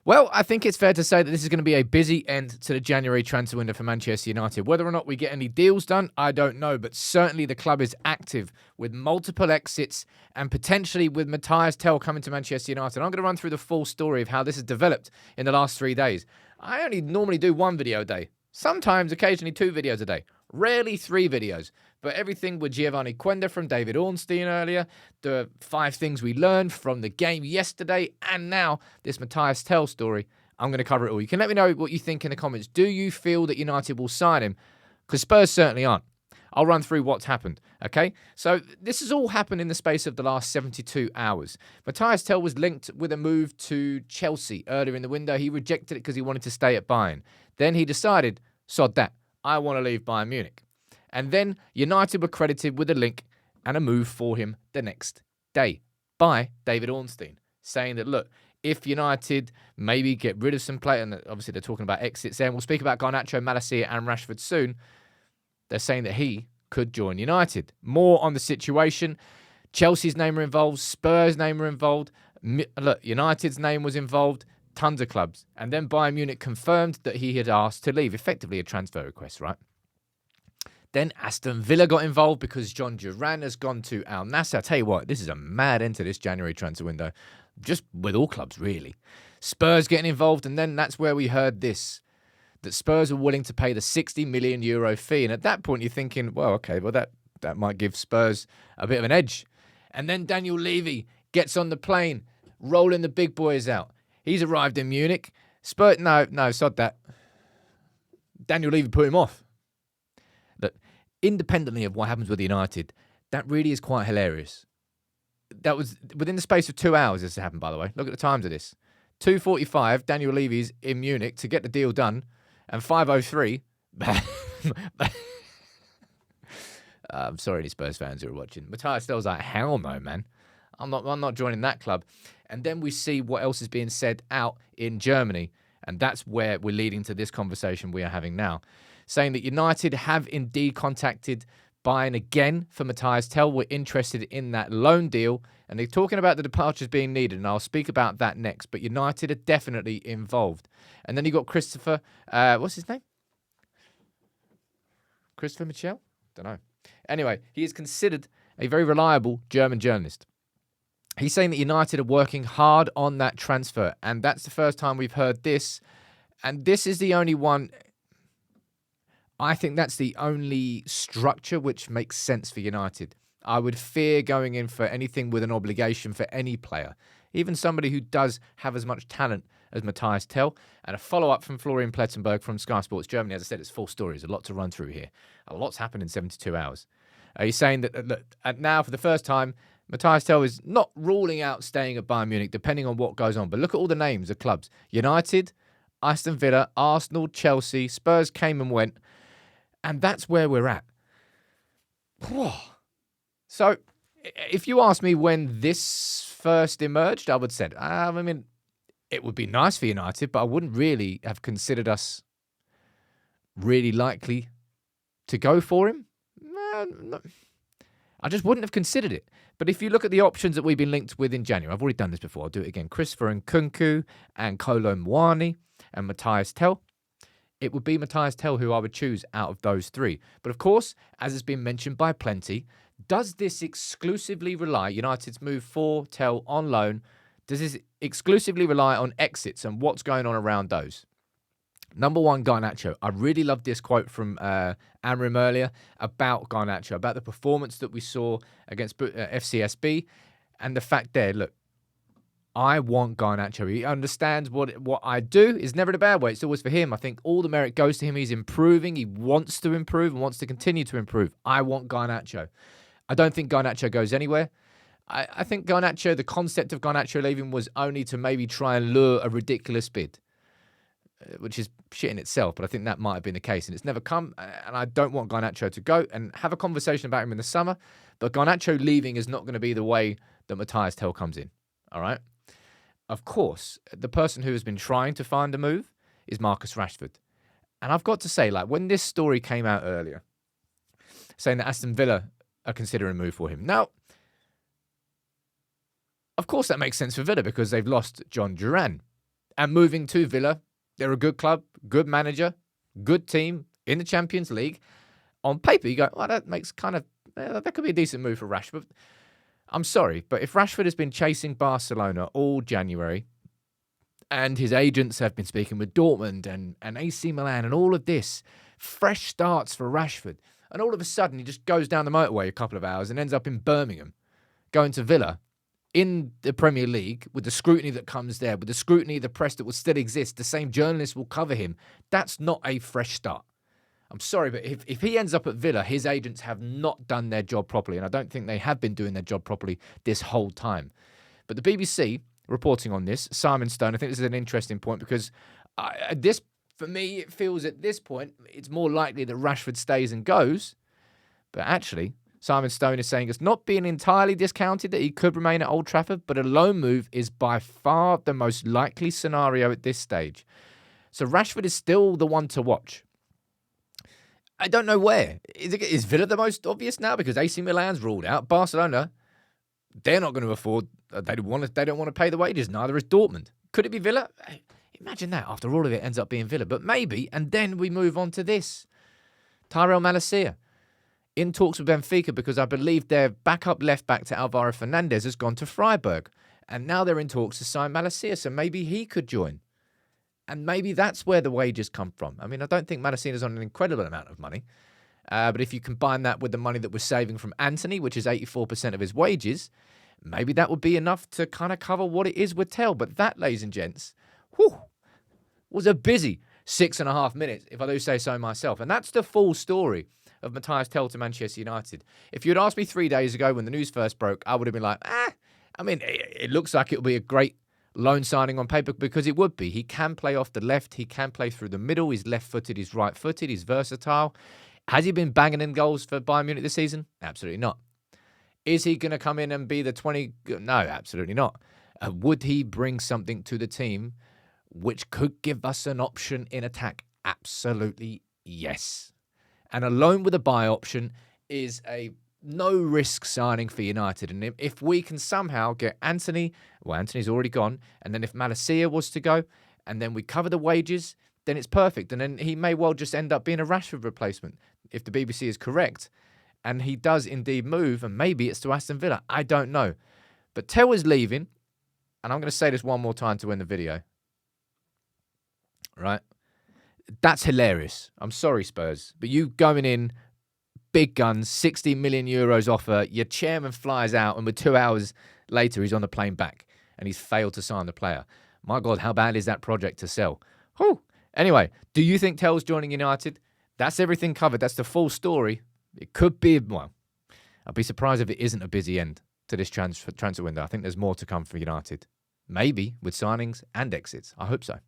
Well, I think it's fair to say that this is going to be a busy end to the January transfer window for Manchester United. Whether or not we get any deals done, I don't know, but certainly the club is active with multiple exits and potentially with Mathys Tel coming to Manchester United. I'm going to run through the full story of how this has developed in the last 3 days. I only normally do 1 video a day, sometimes occasionally 2 videos a day, rarely 3 videos. But everything with Giovanni Quenda from David Ornstein earlier, the 5 things we learned from the game yesterday, and now this Mathys Tel story, I'm going to cover it all. You can let me know what you think in the comments. Do you feel that United will sign him? Because Spurs certainly aren't. I'll run through what's happened, okay? So this has all happened in the space of the last 72 hours. Mathys Tel was linked with a move to Chelsea earlier in the window. He rejected it because he wanted to stay at Bayern. Then he decided, sod that, I want to leave Bayern Munich. And then United were credited with a link and a move for him the next day by David Ornstein, saying that, look, if United maybe get rid of some players, and obviously they're talking about exits there, and we'll speak about Garnacho, Malacia and Rashford soon, they're saying that he could join United. More on the situation. Chelsea's name were involved. Spurs' name were involved. Look, United's name was involved. Tons of clubs. And then Bayern Munich confirmed that he had asked to leave. Effectively a transfer request, right? Then Aston Villa got involved because John Duran has gone to Al Nassr. I tell you what, this is a mad end to this January transfer window. Just with all clubs, really. Spurs getting involved, and then that's where we heard this, that Spurs were willing to pay the €60 million fee. And at that point, you're thinking, well, okay, well, that might give Spurs a bit of an edge. And then Daniel Levy gets on the plane, rolling the big boys out. He's arrived in Munich. Spurs, no, sod that. Daniel Levy put him off. But independently of what happens with United, that really is quite hilarious. That was within the space of 2 hours this happened, by the way. Look at the times of this. 2:45, Daniel Levy's in Munich to get the deal done. And 5:03, I'm sorry any Spurs fans who are watching. Mathys Tel's like, hell no, man. I'm not joining that club. And then we see what else is being said out in Germany. And that's where we're leading to this conversation we are having now. Saying that United have indeed contacted Bayern again for Mathys Tel. We're interested in that loan deal. And they're talking about the departures being needed. And I'll speak about that next. But United are definitely involved. And then you got Christopher, what's his name? Christopher Michel? Don't know. Anyway, he is considered a very reliable German journalist. He's saying that United are working hard on that transfer. And that's the first time we've heard this. And this is the only one. I think that's the only structure which makes sense for United. I would fear going in for anything with an obligation for any player, even somebody who does have as much talent as Mathys Tel. And a follow-up from Florian Plettenberg from Sky Sports Germany. As I said, it's full story. There's a lot to run through here. A lot's happened in 72 hours. He's saying that now, for the first time, Mathys Tel is not ruling out staying at Bayern Munich, depending on what goes on. But look at all the names of clubs. United, Aston Villa, Arsenal, Chelsea, Spurs came and went. And that's where we're at. So, if you ask me when this first emerged, I would say, it would be nice for United, but I wouldn't really have considered us really likely to go for him. No. I just wouldn't have considered it. But if you look at the options that we've been linked with in January, I've already done this before, I'll do it again. Christopher Nkunku and Kolo Muani and Mathys Tel. It would be Mathys Tel who I would choose out of those 3. But of course, as has been mentioned by plenty, does this exclusively rely, United's move for Tel on loan, does this exclusively rely on exits and what's going on around those? Number 1, Garnacho. I really love this quote from Amrim earlier about Garnacho, about the performance that we saw against FCSB and the fact there, look, I want Garnacho. He understands what I do is never in a bad way. It's always for him. I think all the merit goes to him. He's improving. He wants to improve and wants to continue to improve. I want Garnacho. I don't think Garnacho goes anywhere. I think Garnacho, the concept of Garnacho leaving was only to maybe try and lure a ridiculous bid, which is shit in itself, but I think that might have been the case. And it's never come, and I don't want Garnacho to go, and have a conversation about him in the summer. But Garnacho leaving is not going to be the way that Mathys Tel comes in. All right? Of course, the person who has been trying to find a move is Marcus Rashford. And I've got to say, when this story came out earlier, saying that Aston Villa are considering a move for him. Now, of course that makes sense for Villa because they've lost John Duran. and moving to Villa. They're a good club, good manager, good team in the Champions League. On paper, you go, well, that makes that could be a decent move for Rashford. I'm sorry, but if Rashford has been chasing Barcelona all January, and his agents have been speaking with Dortmund and AC Milan and all of this, fresh starts for Rashford, and all of a sudden he just goes down the motorway a couple of hours and ends up in Birmingham, going to Villa in the Premier League with the scrutiny that comes there, with the scrutiny of the press that will still exist, the same journalists will cover him. That's not a fresh start. I'm sorry, but if he ends up at Villa, his agents have not done their job properly, and I don't think they have been doing their job properly this whole time. But the BBC reporting on this, Simon Stone, I think this is an interesting point because for me, it feels at this point it's more likely that Rashford stays and goes. But actually, Simon Stone is saying it's not being entirely discounted that he could remain at Old Trafford, but a loan move is by far the most likely scenario at this stage. So Rashford is still the one to watch. I don't know where. Is Villa the most obvious now because AC Milan's ruled out? Barcelona, they're not going to afford. They don't want to pay the wages. Neither is Dortmund. Could it be Villa? Imagine that. After all of it, ends up being Villa. But maybe. And then we move on to this. Tyrell Malacia in talks with Benfica because I believe their backup left back to Alvaro Fernandez has gone to Freiburg, and now they're in talks to sign Malacia. So maybe he could join. And maybe that's where the wages come from. I mean, I don't think Malacia's on an incredible amount of money. But if you combine that with the money that we're saving from Anthony, which is 84% of his wages, maybe that would be enough to kind of cover what it is with Tel. But that, ladies and gents, was a busy 6.5 minutes, if I do say so myself. And that's the full story of Mathys Tel to Manchester United. If you'd asked me 3 days ago when the news first broke, I would have been like, I mean, it looks like it'll be a great loan signing on paper because it would be. He can play off the left. He can play through the middle. He's left-footed. He's right-footed. He's versatile. Has he been banging in goals for Bayern Munich this season? Absolutely not. Is he going to come in and be the 20? No, absolutely not. Would he bring something to the team which could give us an option in attack? Absolutely yes. And a loan with a buy option is a no-risk signing for United. And if we can somehow get Anthony, well, Anthony's already gone, and then if Malacia was to go, and then we cover the wages, then it's perfect. And then he may well just end up being a Rashford replacement, if the BBC is correct. And he does indeed move, and maybe it's to Aston Villa. I don't know. But Tel is leaving, and I'm going to say this one more time to end the video. Right? That's hilarious. I'm sorry, Spurs, but you going in big guns, 60 million euros offer, your chairman flies out, and with 2 hours later, he's on the plane back, and he's failed to sign the player. My God, how bad is that project to sell? Whew. Anyway, do you think Tel's joining United? That's everything covered. That's the full story. It could be, well, I'd be surprised if it isn't a busy end to this transfer window. I think there's more to come for United. Maybe with signings and exits. I hope so.